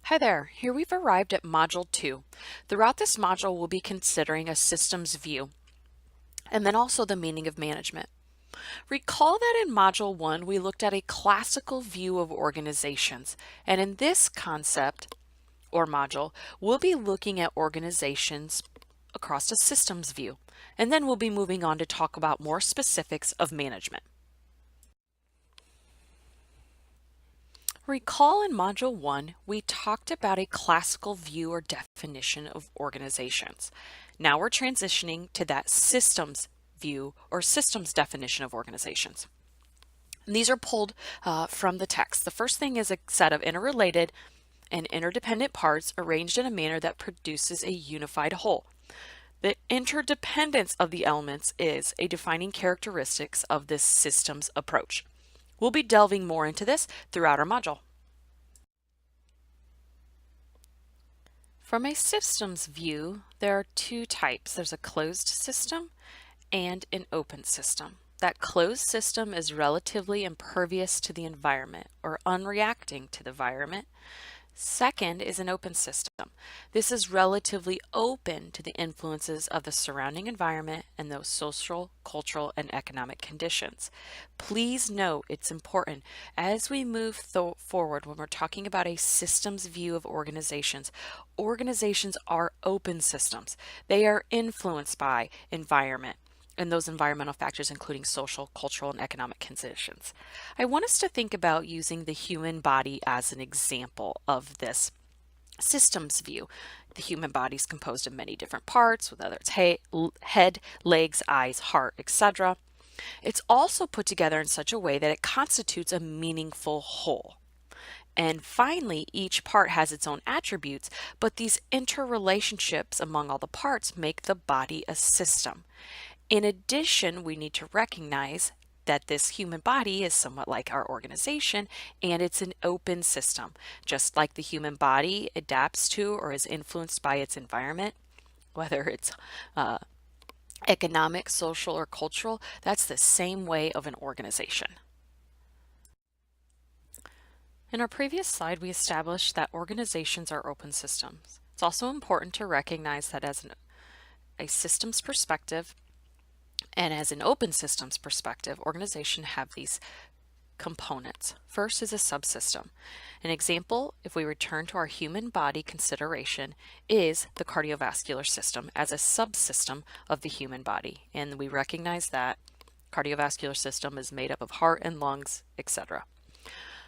Hi there, here we've arrived at Module 2. Throughout this module, we'll be considering a systems view, and then also the meaning of management. Recall that in Module 1, we looked at a classical view of organizations, and in this concept, or module, we'll be looking at organizations across a systems view, and then we'll be moving on to talk about more specifics of management. Recall in Module 1, we talked about a classical view or definition of organizations. Now we're transitioning to that systems view or systems definition of organizations. And these are pulled from the text. The first thing is a set of interrelated and interdependent parts arranged in a manner that produces a unified whole. The interdependence of the elements is a defining characteristics of this systems approach. We'll be delving more into this throughout our module. From a systems view, there are two types. There's a closed system and an open system. That closed system is relatively impervious to the environment or unreacting to the environment. Second is an open system. This is relatively open to the influences of the surrounding environment and those social, cultural, and economic conditions. Please note it's important as we move forward when we're talking about a systems view of organizations. Organizations are open systems. They are influenced by environment and those environmental factors including social, cultural, and economic conditions. I want us to think about using the human body as an example of this systems view. The human body is composed of many different parts, whether it's head, legs, eyes, heart, etc. It's also put together in such a way that it constitutes a meaningful whole. And finally, each part has its own attributes, but these interrelationships among all the parts make the body a system. In addition, we need to recognize that this human body is somewhat like our organization, and it's an open system. Just like the human body adapts to or is influenced by its environment, whether it's economic, social, or cultural, that's the same way of an organization. In our previous slide, we established that organizations are open systems. It's also important to recognize that as a systems perspective, and as an open systems perspective, organizations have these components. First is a subsystem. An example, if we return to our human body consideration, is the cardiovascular system as a subsystem of the human body. And we recognize that cardiovascular system is made up of heart and lungs, etc.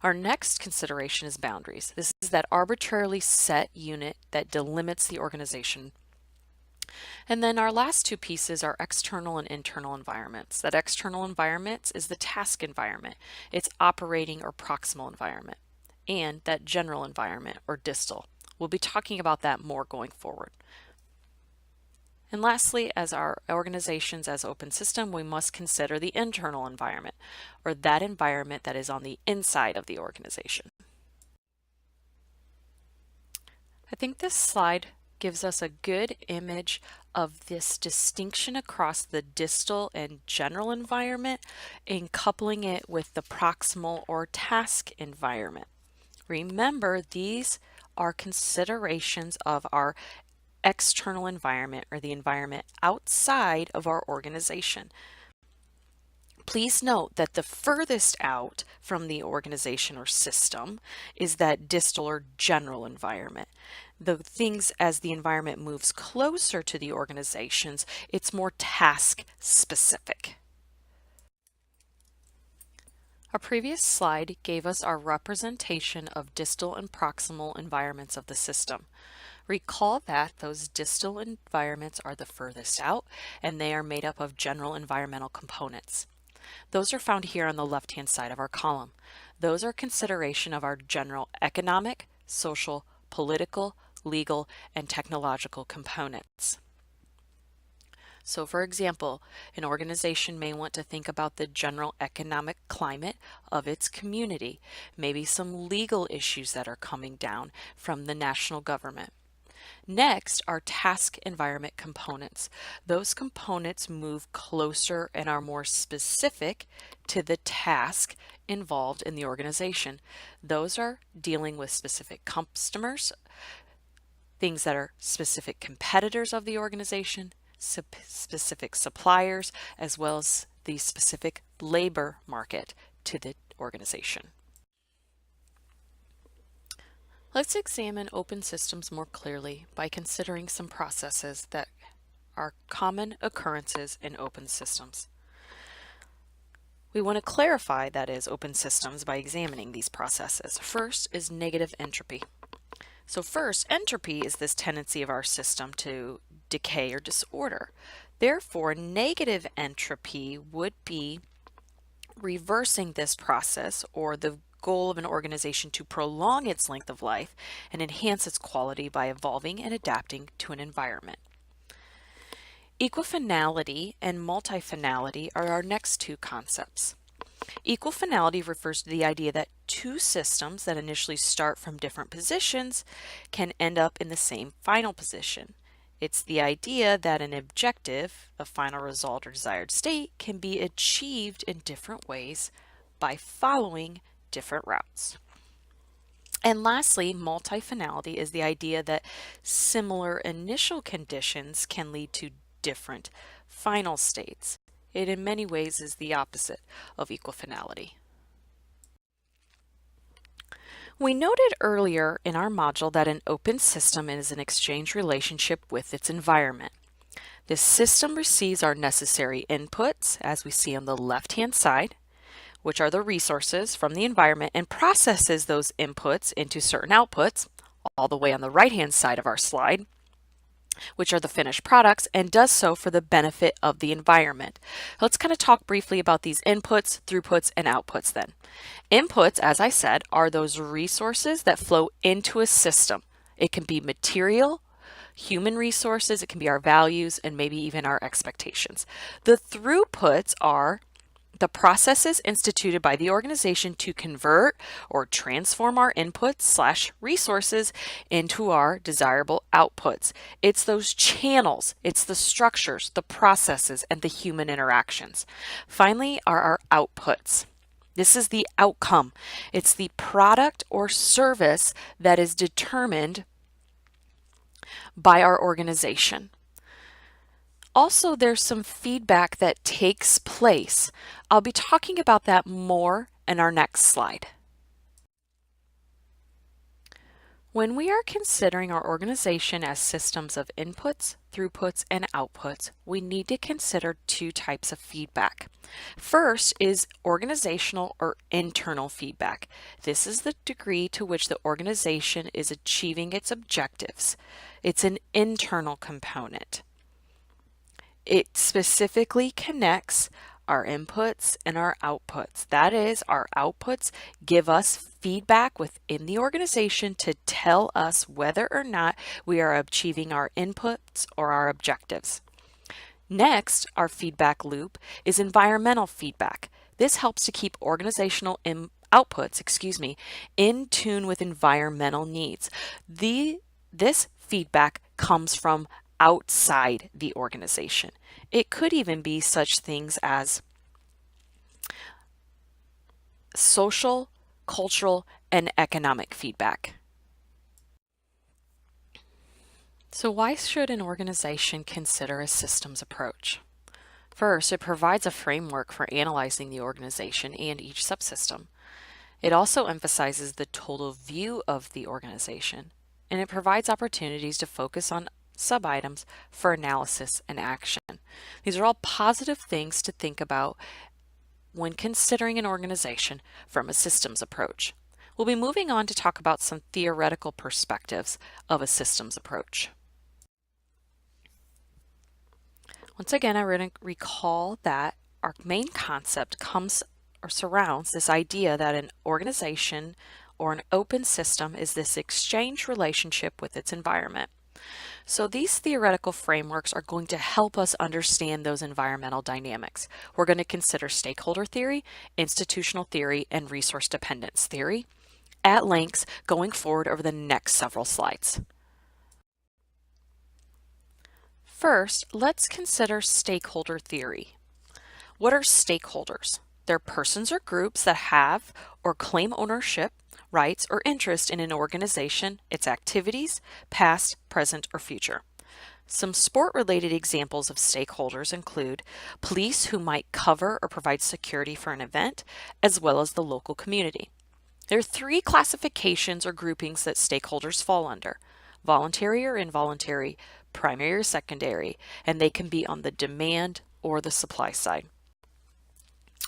Our next consideration is boundaries. This is that arbitrarily set unit that delimits the organization. And then our last two pieces are external and internal environments. That external environment is the task environment, its operating or proximal environment, and that general environment or distal. We'll be talking about that more going forward. And lastly, as our organizations as open system, we must consider the internal environment, or that environment that is on the inside of the organization. I think this slide gives us a good image of this distinction across the distal and general environment and coupling it with the proximal or task environment. Remember, these are considerations of our external environment or the environment outside of our organization. Please note that the furthest out from the organization or system is that distal or general environment. The things as the environment moves closer to the organizations, it's more task specific. Our previous slide gave us our representation of distal and proximal environments of the system. Recall that those distal environments are the furthest out and they are made up of general environmental components. Those are found here on the left-hand side of our column. Those are consideration of our general economic, social, political, legal, and technological components. So for example, an organization may want to think about the general economic climate of its community, maybe some legal issues that are coming down from the national government. Next are task environment components. Those components move closer and are more specific to the task involved in the organization. Those are dealing with specific customers, things that are specific competitors of the organization, specific suppliers, as well as the specific labor market to the organization. Let's examine open systems more clearly by considering some processes that are common occurrences in open systems. We want to clarify, that is, open systems by examining these processes. First is negative entropy. So first, entropy is this tendency of our system to decay or disorder. Therefore, negative entropy would be reversing this process, or the goal of an organization to prolong its length of life and enhance its quality by evolving and adapting to an environment. Equifinality and multifinality are our next two concepts. Equifinality refers to the idea that two systems that initially start from different positions can end up in the same final position. It's the idea that an objective, a final result or desired state, can be achieved in different ways by following different routes. And lastly, multifinality is the idea that similar initial conditions can lead to different final states. It in many ways is the opposite of equifinality. We noted earlier in our module that an open system is an exchange relationship with its environment. This system receives our necessary inputs, as we see on the left-hand side, which are the resources from the environment, and processes those inputs into certain outputs, all the way on the right-hand side of our slide, which are the finished products, and does so for the benefit of the environment. Let's kind of talk briefly about these inputs, throughputs, and outputs then. Inputs, as I said, are those resources that flow into a system. It can be material, human resources, it can be our values, and maybe even our expectations. The throughputs are the processes instituted by the organization to convert or transform our inputs / resources into our desirable outputs. It's those channels, it's the structures, the processes, and the human interactions. Finally are our outputs. This is the outcome. It's the product or service that is determined by our organization. Also, there's some feedback that takes place. I'll be talking about that more in our next slide. When we are considering our organization as systems of inputs, throughputs, and outputs, we need to consider two types of feedback. First is organizational or internal feedback. This is the degree to which the organization is achieving its objectives. It's an internal component. It specifically connects our inputs and our outputs. That is, our outputs give us feedback within the organization to tell us whether or not we are achieving our inputs or our objectives. Next, our feedback loop is environmental feedback. This helps to keep organizational outputs, in tune with environmental needs. This feedback comes from outside the organization. It could even be such things as social, cultural, and economic feedback. So why should an organization consider a systems approach? First, it provides a framework for analyzing the organization and each subsystem. It also emphasizes the total view of the organization, and it provides opportunities to focus on sub-items for analysis and action. These are all positive things to think about when considering an organization from a systems approach. We'll be moving on to talk about some theoretical perspectives of a systems approach. Once again, I want to recall that our main concept comes or surrounds this idea that an organization or an open system is this exchange relationship with its environment. So these theoretical frameworks are going to help us understand those environmental dynamics. We're going to consider stakeholder theory, institutional theory, and resource dependence theory at length going forward over the next several slides. First, let's consider stakeholder theory. What are stakeholders? They're persons or groups that have or claim ownership, rights, or interest in an organization, its activities, past, present, or future. Some sport-related examples of stakeholders include police who might cover or provide security for an event, as well as the local community. There are three classifications or groupings that stakeholders fall under: voluntary or involuntary, primary or secondary, and they can be on the demand or the supply side.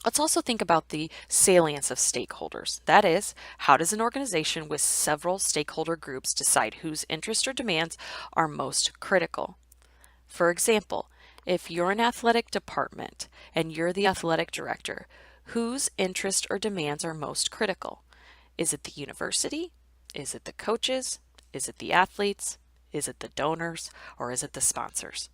Let's also think about the salience of stakeholders. That is, how does an organization with several stakeholder groups decide whose interests or demands are most critical? For example, if you're an athletic department and you're the athletic director, whose interests or demands are most critical? Is it the university? Is it the coaches? Is it the athletes? Is it the donors? Or is it the sponsors?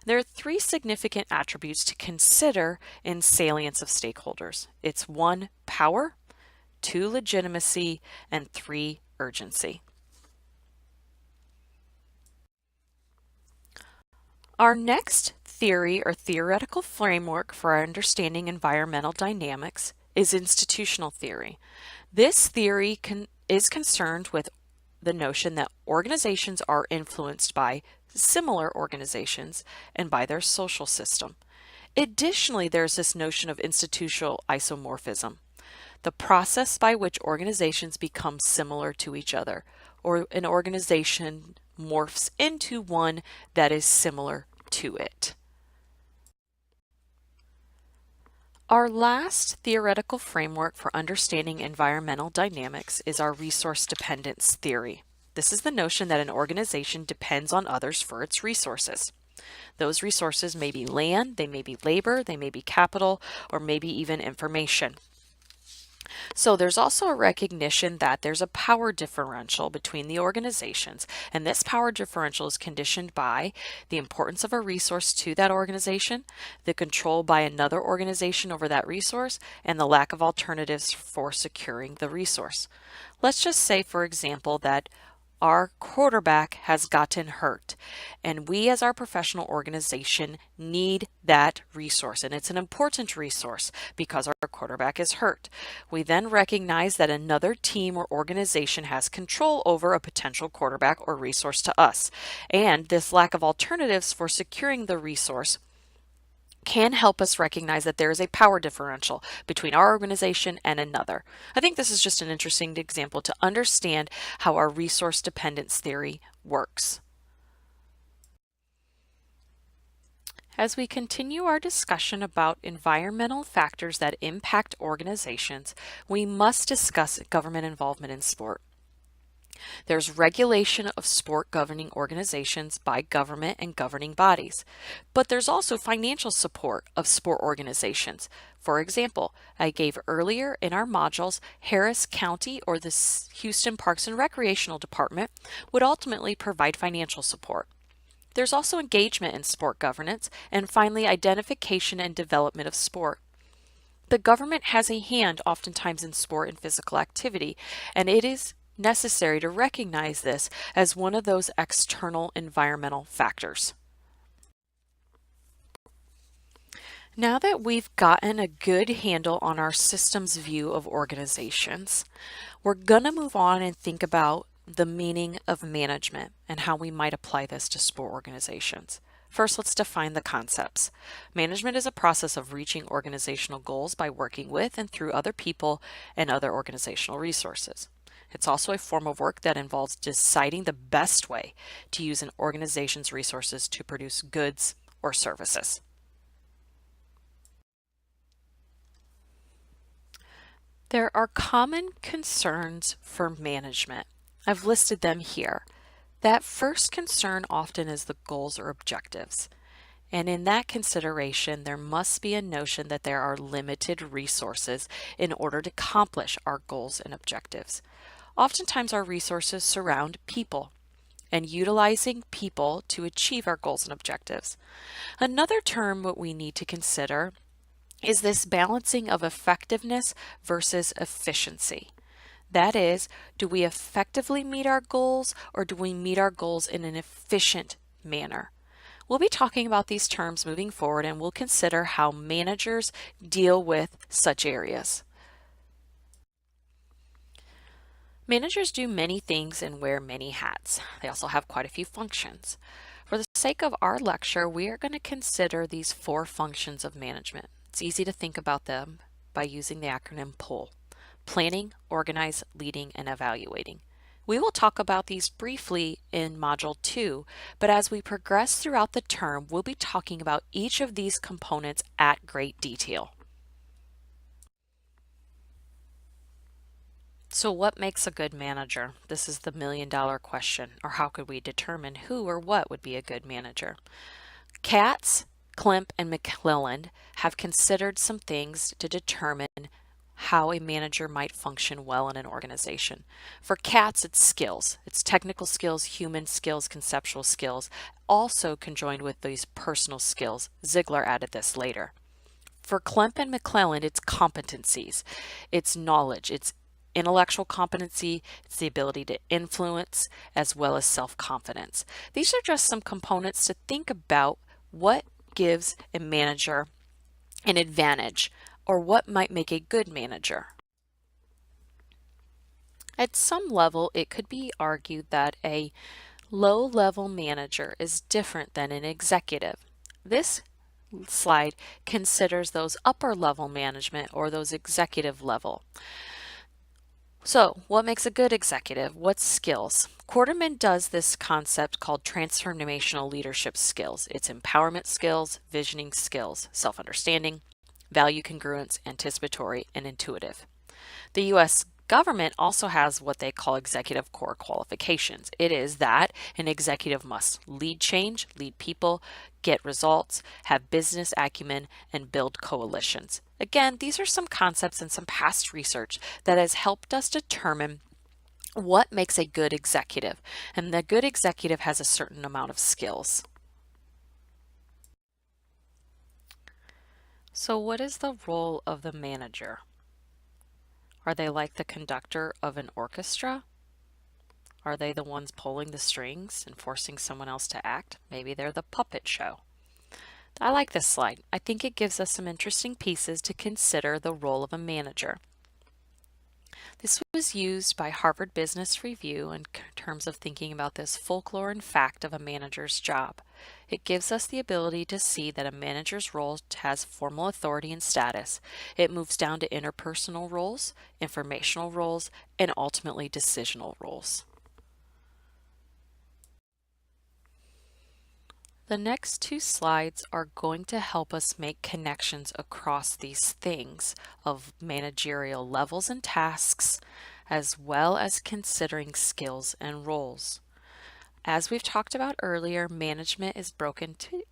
There are three significant attributes to consider in salience of stakeholders. It's 1, power, 2, legitimacy, and 3, urgency. Our next theory or theoretical framework for understanding environmental dynamics is institutional theory. This theory is concerned with the notion that organizations are influenced by similar organizations and by their social system. Additionally, there's this notion of institutional isomorphism, the process by which organizations become similar to each other, or an organization morphs into one that is similar to it. Our last theoretical framework for understanding environmental dynamics is our resource dependence theory. This is the notion that an organization depends on others for its resources. Those resources may be land, they may be labor, they may be capital, or maybe even information. So there's also a recognition that there's a power differential between the organizations, and this power differential is conditioned by the importance of a resource to that organization, the control by another organization over that resource, and the lack of alternatives for securing the resource. Let's just say, for example, that our quarterback has gotten hurt, and we as our professional organization need that resource, and it's an important resource because our quarterback is hurt. We then recognize that another team or organization has control over a potential quarterback or resource to us, and this lack of alternatives for securing the resource can help us recognize that there is a power differential between our organization and another. I think this is just an interesting example to understand how our resource dependence theory works. As we continue our discussion about environmental factors that impact organizations, we must discuss government involvement in sport. There's regulation of sport governing organizations by government and governing bodies, but there's also financial support of sport organizations. For example, I gave earlier in our modules, Harris County or the Houston Parks and Recreational Department would ultimately provide financial support. There's also engagement in sport governance, and finally identification and development of sport. The government has a hand oftentimes in sport and physical activity, and it is necessary to recognize this as one of those external environmental factors. Now that we've gotten a good handle on our systems view of organizations, we're going to move on and think about the meaning of management and how we might apply this to sport organizations. First, let's define the concepts. Management is a process of reaching organizational goals by working with and through other people and other organizational resources. It's also a form of work that involves deciding the best way to use an organization's resources to produce goods or services. There are common concerns for management. I've listed them here. That first concern often is the goals or objectives. And in that consideration, there must be a notion that there are limited resources in order to accomplish our goals and objectives. Oftentimes our resources surround people and utilizing people to achieve our goals and objectives. Another term what we need to consider is this balancing of effectiveness versus efficiency. That is, do we effectively meet our goals or do we meet our goals in an efficient manner? We'll be talking about these terms moving forward, and we'll consider how managers deal with such areas. Managers do many things and wear many hats. They also have quite a few functions. For the sake of our lecture, we are going to consider these 4 functions of management. It's easy to think about them by using the acronym PULL: planning, organize, leading, and evaluating. We will talk about these briefly in Module 2, but as we progress throughout the term, we'll be talking about each of these components at great detail. So what makes a good manager? This is the million-dollar question, or how could we determine who or what would be a good manager? Katz, Klemp, and McLelland have considered some things to determine how a manager might function well in an organization. For Katz, it's skills. It's technical skills, human skills, conceptual skills, also conjoined with these personal skills. Ziegler added this later. For Klemp and McLelland, it's competencies. It's knowledge. It's intellectual competency. It's the ability to influence, as well as self-confidence. These are just some components to think about what gives a manager an advantage, or what might make a good manager. At some level, it could be argued that a low-level manager is different than an executive. This slide considers those upper-level management, or those executive level. So, what makes a good executive? What skills? Quarterman does this concept called transformational leadership skills. It's empowerment skills, visioning skills, self-understanding, value congruence, anticipatory, and intuitive. The U.S. government also has what they call executive core qualifications. It is that an executive must lead change, lead people, get results, have business acumen, and build coalitions. Again, these are some concepts and some past research that has helped us determine what makes a good executive. And the good executive has a certain amount of skills. So what is the role of the manager? Are they like the conductor of an orchestra? Are they the ones pulling the strings and forcing someone else to act? Maybe they're the puppet show. I like this slide. I think it gives us some interesting pieces to consider the role of a manager. This was used by Harvard Business Review in terms of thinking about this folklore and fact of a manager's job. It gives us the ability to see that a manager's role has formal authority and status. It moves down to interpersonal roles, informational roles, and ultimately decisional roles. The next 2 slides are going to help us make connections across these things of managerial levels and tasks, as well as considering skills and roles. As we've talked about earlier, management is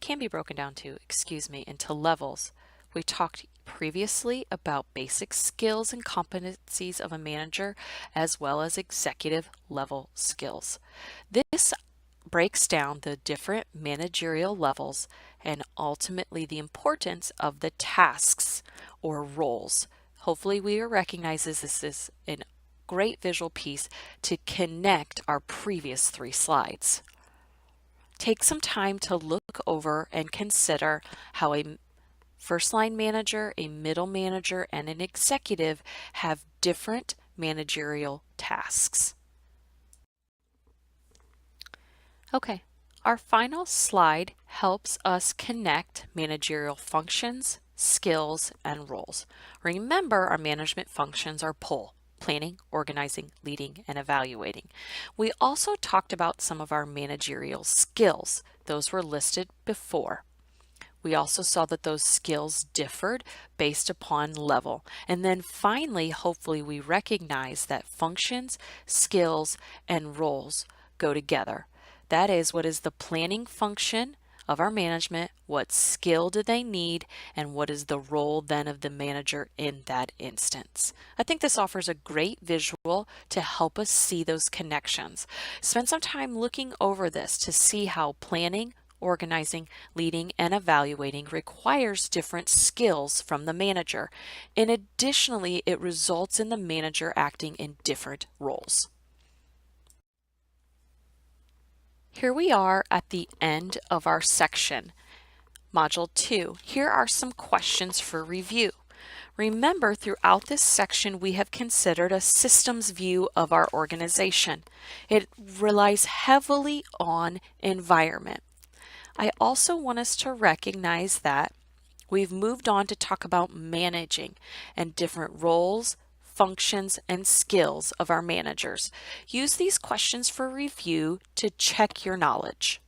can be broken down into levels. We talked previously about basic skills and competencies of a manager, as well as executive level skills. This breaks down the different managerial levels and ultimately the importance of the tasks or roles. Hopefully we recognize this is a great visual piece to connect our previous 3 slides. Take some time to look over and consider how a first-line manager, a middle manager, and an executive have different managerial tasks. Okay, our final slide helps us connect managerial functions, skills, and roles. Remember, our management functions are PULL: planning, organizing, leading, and evaluating. We also talked about some of our managerial skills. Those were listed before. We also saw that those skills differed based upon level. And then finally, hopefully we recognize that functions, skills, and roles go together. That is, what is the planning function of our management, what skill do they need, and what is the role then of the manager in that instance. I think this offers a great visual to help us see those connections. Spend some time looking over this to see how planning, organizing, leading, and evaluating requires different skills from the manager. And additionally, it results in the manager acting in different roles. Here we are at the end of our section, Module 2. Here are some questions for review. Remember, throughout this section, we have considered a systems view of our organization. It relies heavily on environment. I also want us to recognize that we've moved on to talk about managing and different roles, functions, and skills of our managers. Use these questions for review to check your knowledge.